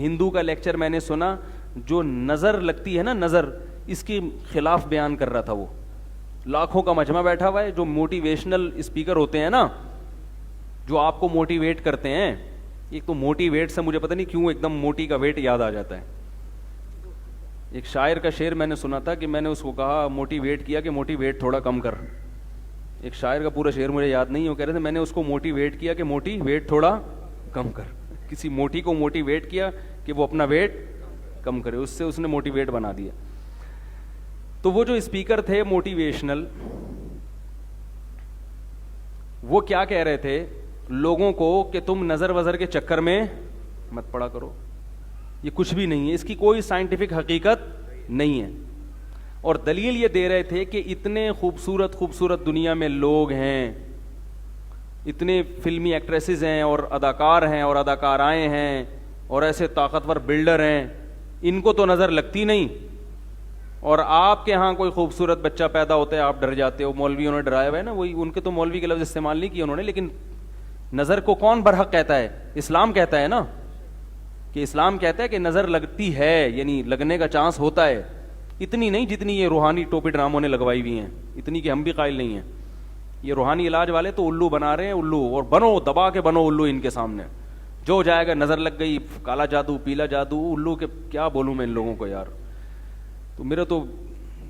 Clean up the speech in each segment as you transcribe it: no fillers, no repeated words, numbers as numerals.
ہندو کا لیکچر میں نے سنا جو نظر لگتی ہے نا, نظر, اس کے خلاف بیان کر رہا تھا. وہ لاکھوں کا مجمع بیٹھا ہوا ہے, جو موٹیویشنل اسپیکر ہوتے ہیں نا, جو آپ کو موٹیویٹ کرتے ہیں. ایک تو موٹیویٹ سے مجھے پتہ نہیں کیوں ایک دم موٹی کا ویٹ یاد آ جاتا ہے. ایک شاعر کا شعر میں نے سنا تھا کہ میں نے اس کو کہا موٹیویٹ کیا کہ موٹیویٹ تھوڑا کم کر. ایک شاعر کا پورا شعر مجھے یاد نہیں, وہ کہہ رہے تھے میں نے اس کو موٹیویٹ کیا کہ موٹی ویٹ تھوڑا کم کر. کسی موٹی کو موٹیویٹ کیا کہ وہ اپنا ویٹ کم کرے, اس سے اس نے موٹیویٹ بنا دیا. تو وہ جو اسپیکر تھے موٹیویشنل, وہ کیا کہہ رہے تھے لوگوں کو کہ تم نظر وظر کے چکر میں مت پڑا کرو, یہ کچھ بھی نہیں ہے, اس کی کوئی سائنٹیفک حقیقت نہیں ہے. اور دلیل یہ دے رہے تھے کہ اتنے خوبصورت خوبصورت دنیا میں لوگ ہیں, اتنے فلمی ایکٹریسز ہیں اور اداکار ہیں اور اداکارائیں ہیں اور ایسے طاقتور بلڈر ہیں, ان کو تو نظر لگتی نہیں. اور آپ کے ہاں کوئی خوبصورت بچہ پیدا ہوتا ہے آپ ڈر جاتے ہو. مولویوں نے ڈرایا ہوا ہے نا, وہی ان کے تو مولوی کے لفظ استعمال نہیں کیا انہوں نے, لیکن نظر کو کون برحق کہتا ہے؟ اسلام کہتا ہے نا, کہ اسلام کہتا ہے کہ نظر لگتی ہے, یعنی لگنے کا چانس ہوتا ہے. اتنی نہیں جتنی یہ روحانی ٹوپی ڈراموں نے لگوائی ہوئی ہیں, اتنی کہ ہم بھی قائل نہیں ہیں. یہ روحانی علاج والے تو الو بنا رہے ہیں, الو, اور بنو دبا کے بنو الو ان کے سامنے. جو جائے گا نظر لگ گئی, کالا جادو پیلا جادو, الو کے کیا بولوں میں ان لوگوں کو یار. تو میرا تو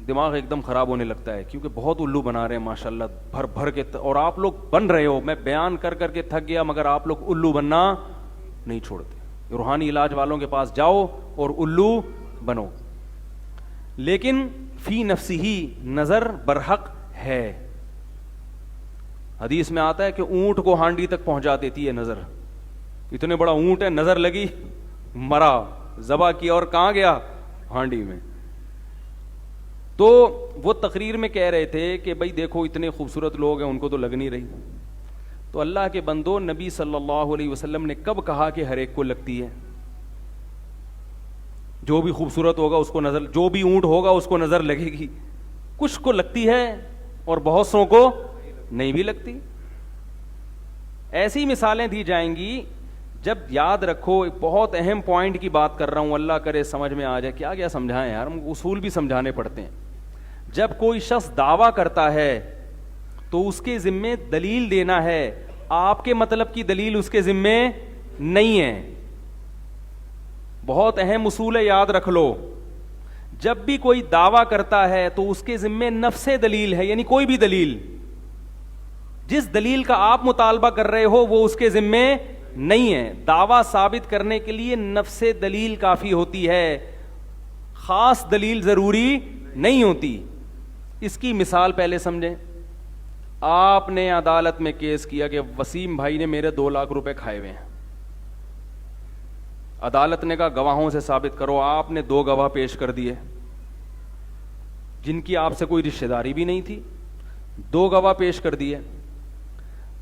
دماغ ایک دم خراب ہونے لگتا ہے, کیونکہ بہت الو بنا رہے ہیں ماشاءاللہ بھر بھر کے, اور آپ لوگ بن رہے ہو. میں بیان کر کر کے تھک گیا, مگر آپ لوگ الو بننا نہیں چھوڑتے. روحانی علاج والوں کے پاس جاؤ اور الو بنو. لیکن فی نفسی نظر برحق ہے. حدیث میں آتا ہے کہ اونٹ کو ہانڈی تک پہنچا دیتی ہے نظر. اتنے بڑا اونٹ ہے, نظر لگی مرا, ذبح کیا اور کہاں گیا؟ ہانڈی میں. تو وہ تقریر میں کہہ رہے تھے کہ بھائی دیکھو اتنے خوبصورت لوگ ہیں, ان کو تو لگ نہیں رہی. تو اللہ کے بندو, نبی صلی اللہ علیہ وسلم نے کب کہا کہ ہر ایک کو لگتی ہے؟ جو بھی خوبصورت ہوگا اس کو نظر, جو بھی اونٹ ہوگا اس کو نظر لگے گی. کچھ کو لگتی ہے اور بہت سو کو نہیں بھی لگتی. ایسی مثالیں دی جائیں گی. جب یاد رکھو, ایک بہت اہم پوائنٹ کی بات کر رہا ہوں, اللہ کرے سمجھ میں آ جائے. کیا کیا سمجھائیں یار, ہم اصول بھی سمجھانے پڑتے ہیں. جب کوئی شخص دعویٰ کرتا ہے تو اس کے ذمے دلیل دینا ہے. آپ کے مطلب کی دلیل اس کے ذمے نہیں ہے. بہت اہم اصول ہے, یاد رکھ لو. جب بھی کوئی دعویٰ کرتا ہے تو اس کے ذمے نفس دلیل ہے, یعنی کوئی بھی دلیل. جس دلیل کا آپ مطالبہ کر رہے ہو وہ اس کے ذمے نہیں ہے. دعویٰ ثابت کرنے کے لیے نفس دلیل کافی ہوتی ہے, خاص دلیل ضروری نہیں ہوتی. اس کی مثال پہلے سمجھیں. آپ نے عدالت میں کیس کیا کہ وسیم بھائی نے میرے 2 لاکھ روپے کھائے ہوئے ہیں. عدالت نے کہا گواہوں سے ثابت کرو. آپ نے 2 گواہ پیش کر دیے جن کی آپ سے کوئی رشتہ داری بھی نہیں تھی. 2 گواہ پیش کر دیے.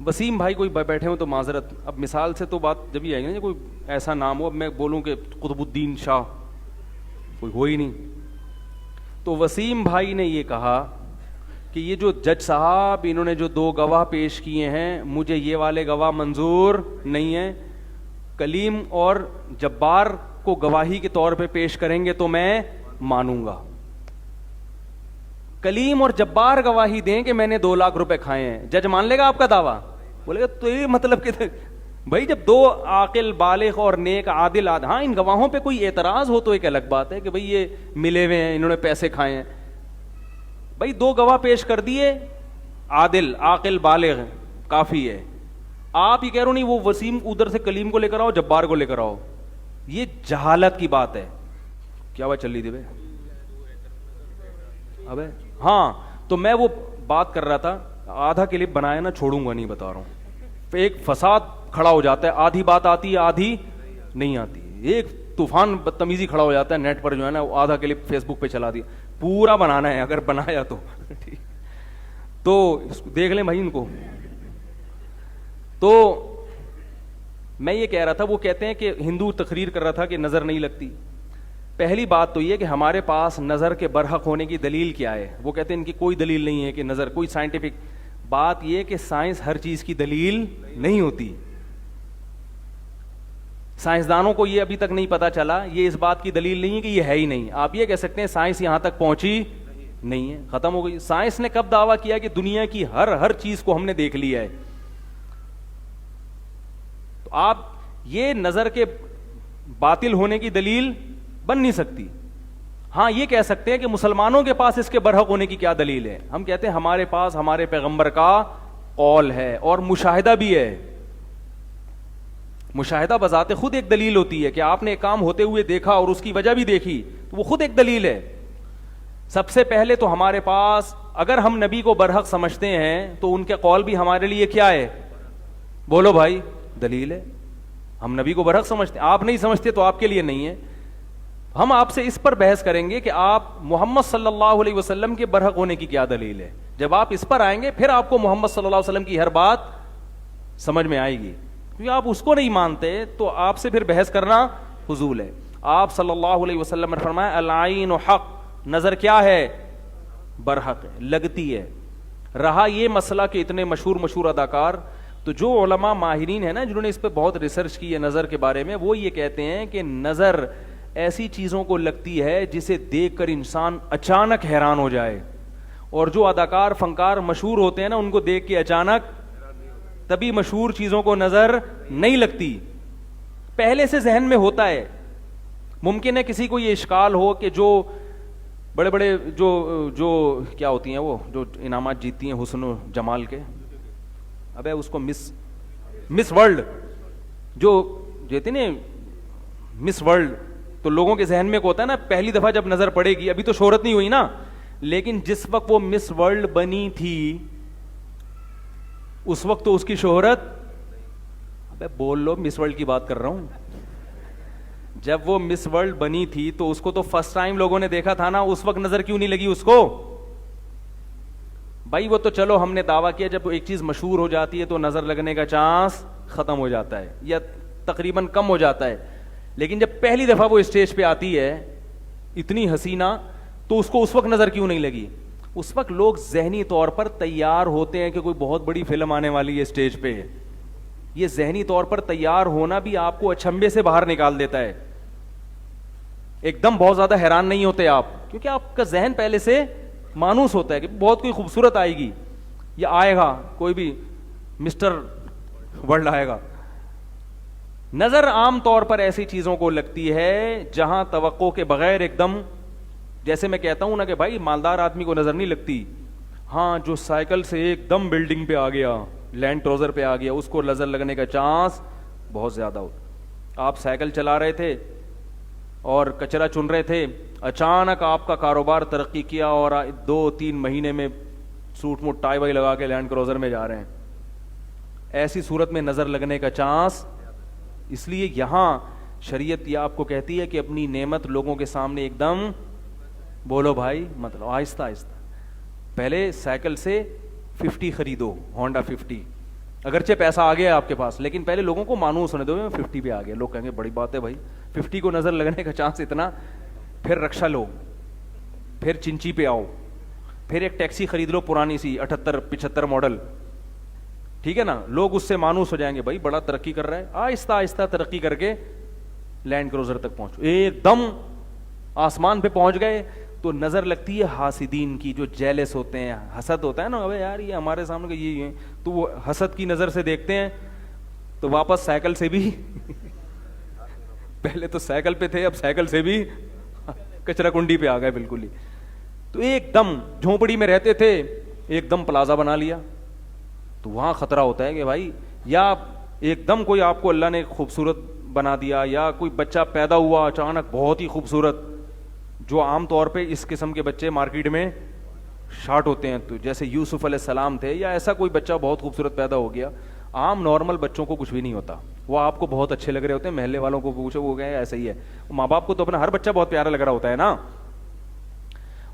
وسیم بھائی کوئی بیٹھے ہوں تو معذرت, اب مثال سے تو بات جب ہی آئے گی نا, کوئی ایسا نام ہو, اب میں بولوں کہ قطب الدین شاہ, کوئی ہو ہی نہیں. تو وسیم بھائی نے یہ کہا کہ یہ جو جج صاحب انہوں نے جو 2 گواہ پیش کیے ہیں, مجھے یہ والے گواہ منظور نہیں ہیں. کلیم اور جبار کو گواہی کے طور پہ پیش کریں گے تو میں مانوں گا. کلیم اور جبار گواہی دیں کہ میں نے 2 لاکھ روپے کھائے ہیں, جج مان لے گا آپ کا دعویٰ؟ بولے گا تو یہ مطلب کہ بھائی جب 2 عاقل بالغ اور نیک عادل ہاں ان گواہوں پہ کوئی اعتراض ہو تو ایک الگ بات ہے کہ بھئی یہ ملے ہوئے ہیں, انہوں نے پیسے کھائے ہیں. بھئی 2 گواہ پیش کر دیے, عادل عاقل بالغ, کافی ہے. آپ یہ کہہ رہے ہو نہیں وہ وسیم ادھر سے کلیم کو لے کر آؤ, جبار کو لے کر آؤ. یہ جہالت کی بات ہے. کیا بات چل رہی تھی بھائی؟ ابے ہاں, تو میں وہ بات کر رہا تھا. آدھا کلپ بنایا نا, چھوڑوں گا نہیں, بتا رہا ہوں. ایک فساد کھڑا ہو جاتا ہے, آدھی بات آتی ہے آدھی نہیں آتی. ایک طوفان بدتمیزی کھڑا ہو جاتا ہے نیٹ پر, جو ہے نا آدھا کلپ فیس بک پہ چلا دیا. پورا بنانا ہے اگر بنایا تو دیکھ لیں بھائی ان کو. تو میں یہ کہہ رہا تھا, وہ کہتے ہیں کہ ہندو تقریر کر رہا تھا کہ نظر نہیں لگتی. پہلی بات تو یہ کہ ہمارے پاس نظر کے برحق ہونے کی دلیل کیا ہے. وہ کہتے ہیں ان کی کوئی دلیل نہیں ہے کہ نظر, کوئی سائنٹیفک بات. یہ کہ سائنس ہر چیز کی دلیل نہیں ہوتی. سائنسدانوں کو یہ ابھی تک نہیں پتا چلا, یہ اس بات کی دلیل نہیں ہے کہ یہ ہے ہی نہیں. آپ یہ کہہ سکتے ہیں سائنس یہاں تک پہنچی نہیں ہے, ختم ہو گئی. سائنس نے کب دعویٰ کیا کہ دنیا کی ہر چیز کو ہم نے دیکھ لیا ہے؟ تو آپ یہ نظر کے باطل ہونے کی دلیل بن نہیں سکتی. ہاں یہ کہہ سکتے ہیں کہ مسلمانوں کے پاس اس کے برحق ہونے کی کیا دلیل ہے. ہم کہتے ہیں ہمارے پاس ہمارے پیغمبر کا قول ہے اور مشاہدہ بھی ہے. مشاہدہ بذات خود ایک دلیل ہوتی ہے کہ آپ نے ایک کام ہوتے ہوئے دیکھا اور اس کی وجہ بھی دیکھی, تو وہ خود ایک دلیل ہے. سب سے پہلے تو ہمارے پاس, اگر ہم نبی کو برحق سمجھتے ہیں تو ان کے قول بھی ہمارے لیے کیا ہے؟ بولو بھائی, دلیل ہے. ہم نبی کو برحق سمجھتے ہیں, آپ نہیں سمجھتے تو آپ کے لیے نہیں ہے. ہم آپ سے اس پر بحث کریں گے کہ آپ محمد صلی اللہ علیہ وسلم کے برحق ہونے کی کیا دلیل ہے. جب آپ اس پر آئیں گے پھر آپ کو محمد صلی اللہ علیہ وسلم کی ہر بات سمجھ میں آئے گی. کیونکہ آپ اس کو نہیں مانتے تو آپ سے پھر بحث کرنا فضول ہے. آپ صلی اللہ علیہ وسلم نے فرمایا العین حق, نظر کیا ہے؟ برحق ہے, لگتی ہے. رہا یہ مسئلہ کہ اتنے مشہور اداکار, تو جو علماء ماہرین ہیں نا جنہوں نے اس پہ بہت ریسرچ کی ہے نظر کے بارے میں, وہ یہ کہتے ہیں کہ نظر ایسی چیزوں کو لگتی ہے جسے دیکھ کر انسان اچانک حیران ہو جائے, اور جو اداکار فنکار مشہور ہوتے ہیں نا ان کو دیکھ کے اچانک تبھی مشہور چیزوں کو نظر نہیں لگتی, پہلے سے ذہن میں ہوتا ہے. ممکن ہے کسی کو یہ اشکال ہو کہ جو بڑے بڑے جو کیا ہوتی ہیں وہ جو انعامات جیتتی ہیں حسن و جمال کے, ابے اس کو مس ورلڈ جو جیتے نا مس ورلڈ, تو لوگوں کے ذہن میں کو ہوتا ہے نا پہلی دفعہ جب نظر پڑے گی, ابھی تو شہرت نہیں ہوئی نا, لیکن جس وقت وہ مس ورلڈ بنی تھی اس وقت تو اس کی شہرت, ابے بول لو مس ورلڈ کی بات کر رہا ہوں. جب وہ مس ورلڈ بنی تھی تو اس کو تو فرسٹ ٹائم لوگوں نے دیکھا تھا نا, اس وقت نظر کیوں نہیں لگی اس کو؟ بھائی وہ تو چلو ہم نے دعویٰ کیا جب ایک چیز مشہور ہو جاتی ہے تو نظر لگنے کا چانس ختم ہو جاتا ہے یا تقریباً کم ہو جاتا ہے, لیکن جب پہلی دفعہ وہ اسٹیج پہ آتی ہے اتنی حسینہ, تو اس کو اس وقت نظر کیوں نہیں لگی؟ اس وقت لوگ ذہنی طور پر تیار ہوتے ہیں کہ کوئی بہت بڑی فلم آنے والی ہے اسٹیج پہ. یہ ذہنی طور پر تیار ہونا بھی آپ کو اچھمبے سے باہر نکال دیتا ہے. ایک دم بہت زیادہ حیران نہیں ہوتے آپ, کیونکہ آپ کا ذہن پہلے سے مانوس ہوتا ہے کہ بہت کوئی خوبصورت آئے گی یا آئے گا, کوئی بھی مسٹر ورلڈ آئے گا. نظر عام طور پر ایسی چیزوں کو لگتی ہے جہاں توقع کے بغیر ایک دم, جیسے میں کہتا ہوں نا کہ بھائی مالدار آدمی کو نظر نہیں لگتی, ہاں جو سائیکل سے ایک دم بلڈنگ پہ آ گیا, لینڈ کروزر پہ آ گیا, اس کو نظر لگنے کا چانس بہت زیادہ ہوتا. آپ سائیکل چلا رہے تھے اور کچرا چن رہے تھے, اچانک آپ کا کاروبار ترقی کیا اور 2-3 مہینے میں سوٹ موٹ ٹائی وائی لگا کے لینڈ کروزر میں جا رہے ہیں, ایسی صورت میں نظر لگنے کا چانس. اس لیے یہاں شریعت یہ آپ کو کہتی ہے کہ اپنی نعمت لوگوں کے سامنے ایک دم, بولو بھائی مطلب آہستہ آہستہ, پہلے سائیکل سے 50 خریدو, ہونڈا 50, اگرچہ پیسہ آ گیا آپ کے پاس, لیکن پہلے لوگوں کو مانوس ہونے دو میں 50 پہ آ گیا. لوگ کہیں گے بڑی بات ہے بھائی 50 کو نظر لگنے کا چانس اتنا, پھر رکشا لو, پھر چنچی پہ آؤ, پھر ایک ٹیکسی خرید لو پرانی سی 78-75 ماڈل, ٹھیک ہے نا, لوگ اس سے مانوس ہو جائیں گے بھائی بڑا ترقی کر رہا ہے. آہستہ آہستہ ترقی کر کے لینڈ کروزر تک پہنچو, ایک دم آسمان پہ پہنچ گئے تو نظر لگتی ہے حاسدین کی, جو جیلس ہوتے ہیں, حسد ہوتا ہے نا, ابے یار یہ ہمارے سامنے یہ ہے, تو وہ حسد کی نظر سے دیکھتے ہیں تو واپس سائیکل سے بھی پہلے تو سائیکل پہ تھے اب سائیکل سے بھی کچرا کنڈی پہ آ گئے بالکل ہی. تو ایک دم جھونپڑی میں رہتے تھے, ایک دم پلازا بنا لیا, تو وہاں خطرہ ہوتا ہے کہ بھائی یا ایک دم کوئی آپ کو اللہ نے خوبصورت بنا دیا, یا کوئی بچہ پیدا ہوا اچانک بہت ہی خوبصورت, جو عام طور پہ اس قسم کے بچے مارکیٹ میں شارٹ ہوتے ہیں, تو جیسے یوسف علیہ السلام تھے, یا ایسا کوئی بچہ بہت خوبصورت پیدا ہو گیا. عام نارمل بچوں کو کچھ بھی نہیں ہوتا, وہ آپ کو بہت اچھے لگ رہے ہوتے ہیں, محلے والوں کو پوچھو وہ گئے ایسا ہی ہے, ماں باپ کو تو اپنا ہر بچہ بہت پیارا لگ رہا ہوتا ہے نا.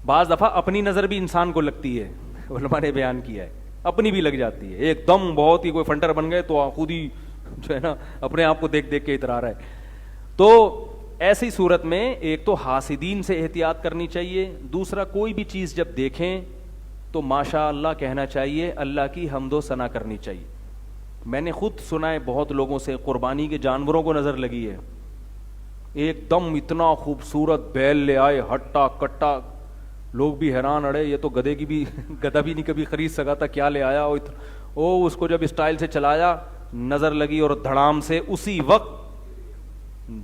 بعض دفعہ اپنی نظر بھی انسان کو لگتی ہے, علماء نے بیان کیا ہے, اپنی بھی لگ جاتی ہے, ایک دم بہت ہی کوئی فنٹر بن گئے تو خود ہی جو ہے نا اپنے آپ کو دیکھ دیکھ کے اترا رہا ہے. تو ایسی صورت میں ایک تو حاسدین سے احتیاط کرنی چاہیے, دوسرا کوئی بھی چیز جب دیکھیں تو ماشاء اللہ کہنا چاہیے, اللہ کی حمد و ثنا کرنی چاہیے. میں نے خود سنا ہے بہت لوگوں سے قربانی کے جانوروں کو نظر لگی ہے, ایک دم اتنا خوبصورت بیل لے آئے ہٹا کٹا, لوگ بھی حیران, اڑے یہ تو گدھے کی بھی گدھا بھی نہیں کبھی خرید سکا تھا, کیا لے آیا او, اس کو جب اسٹائل سے چلایا نظر لگی اور دھڑام سے اسی وقت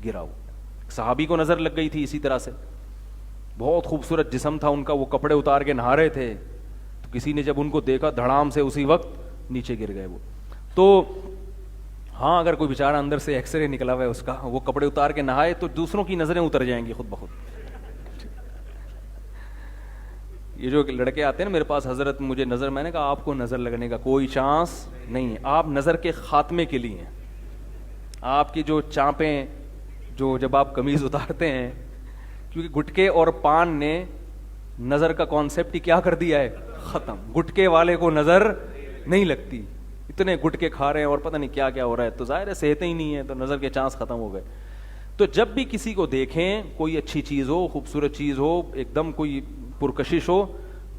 گرا. وہ صحابی کو نظر لگ گئی تھی اسی طرح سے, بہت خوبصورت جسم تھا ان کا, وہ کپڑے اتار کے نہا رہے تھے, تو کسی نے جب ان کو دیکھا دھڑام سے اسی وقت نیچے گر گئے وہ. تو ہاں اگر کوئی بیچارہ اندر سے ایکس رے نکلا ہوا ہے اس کا, وہ کپڑے اتار کے نہائے تو دوسروں کی نظریں اتر جائیں گی خود بخود. یہ جو لڑکے آتے ہیں نا میرے پاس, حضرت مجھے نظر, میں نے کہا آپ کو نظر لگنے کا کوئی چانس نہیں ہے, آپ نظر کے خاتمے کے لیے ہیں. آپ کی جو چانپیں, جو جب آپ قمیض اتارتے ہیں, کیونکہ گٹکے اور پان نے نظر کا کانسیپٹ ہی کیا کر دیا ہے, ختم. گٹکے والے کو نظر نہیں لگتی, اتنے گٹکے کھا رہے ہیں اور پتہ نہیں کیا کیا ہو رہا ہے, تو ظاہر ہے صحت ہی نہیں ہے, تو نظر کے چانس ختم ہو گئے. تو جب بھی کسی کو دیکھیں, کوئی اچھی چیز ہو, خوبصورت چیز ہو, ایک دم کوئی پرکشش ہو,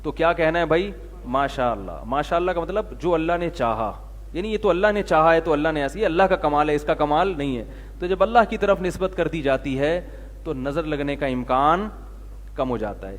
تو کیا کہنا ہے بھائی, ماشاء اللہ. ماشاء اللہ کا مطلب جو اللہ نے چاہا, یعنی یہ تو اللہ نے چاہا ہے تو اللہ نے ایسی, اللہ کا کمال ہے, اس کا کمال نہیں ہے. تو جب اللہ کی طرف نسبت کر دی جاتی ہے تو نظر لگنے کا امکان کم ہو جاتا ہے.